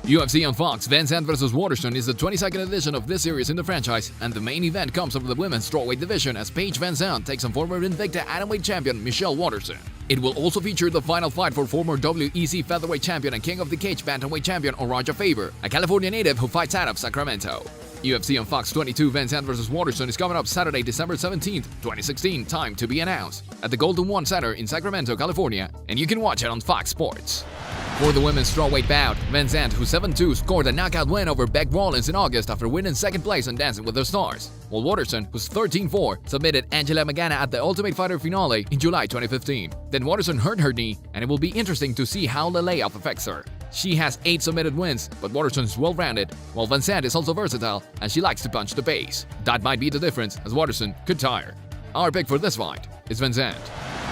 UFC on Fox, VanZant vs. Waterson is the 22nd edition of this series in the franchise, and the main event comes from the women's strawweight division as Paige VanZant takes on former Invicta atomweight champion Michelle Waterson. It will also feature the final fight for former WEC featherweight champion and King of the Cage bantamweight champion Urijah Faber, a California native who fights out of Sacramento. UFC on Fox 22 VanZant vs. Waterson is coming up Saturday, December 17, 2016, time to be announced, at the Golden One Center in Sacramento, California, and you can watch it on Fox Sports. For the women's strawweight bout, VanZant, who's 7-2, scored a knockout win over Bec Rawlings in August after winning second place on Dancing with the Stars, while Waterson, who's 13-4, submitted Angela Magana at the Ultimate Fighter finale in July 2015. Then Waterson hurt her knee, and it will be interesting to see how the layoff affects her. She has 8 submitted wins, but Waterson is well-rounded, while VanZant is also versatile and she likes to punch the base. That might be the difference, as Waterson could tire. Our pick for this fight is VanZant.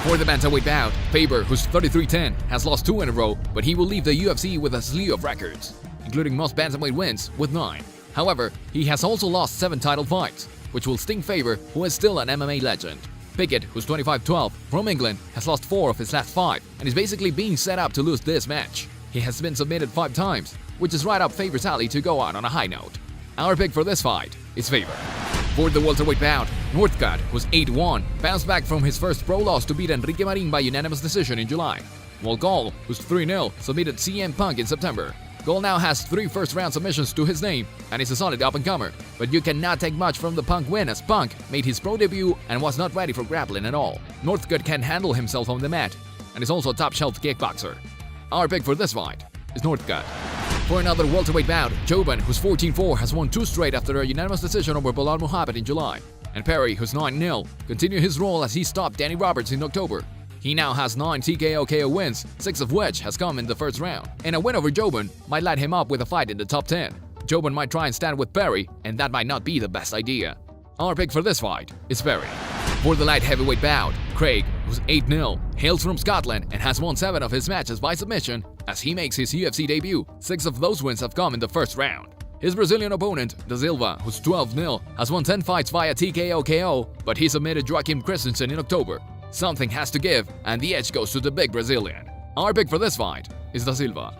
For the bantamweight bout, Faber, who's 33-10, has lost 2 in a row, but he will leave the UFC with a slew of records, including most bantamweight wins with 9. However, he has also lost 7 title fights, which will sting Faber, who is still an MMA legend. Pickett, who's 25-12, from England, has lost 4 of his last 5, and is basically being set up to lose this match. He has been submitted 5 times, which is right up Faber's alley to go out on a high note. Our pick for this fight is Faber. For the welterweight bout, Northcutt, who's 8-1, bounced back from his first pro loss to beat Enrique Marin by unanimous decision in July, while Gall, who's 3-0, submitted CM Punk in September. Gall now has 3 first-round submissions to his name and is a solid up-and-comer, but you cannot take much from the Punk win as Punk made his pro debut and was not ready for grappling at all. Northcutt can handle himself on the mat and is also a top-shelf kickboxer. Our pick for this fight is Northcutt. For another welterweight bout, Joban, who's 14-4, has won 2 straight after a unanimous decision over Bilal Muhammad in July, and Perry, who's 9-0, continued his role as he stopped Danny Roberts in October. He now has 9 TKO/KO wins, 6 of which has come in the first round, and a win over Joban might light him up with a fight in the top 10. Joban might try and stand with Perry, and that might not be the best idea. Our pick for this fight is Perry. For the light heavyweight bout, Craig, who's 8-0, hails from Scotland and has won 7 of his matches by submission as he makes his UFC debut. 6 of those wins have come in the first round. His Brazilian opponent, Da Silva, who's 12-0, has won 10 fights via TKO/KO, but he submitted Joaquim Christensen in October. Something has to give, and the edge goes to the big Brazilian. Our pick for this fight is Da Silva.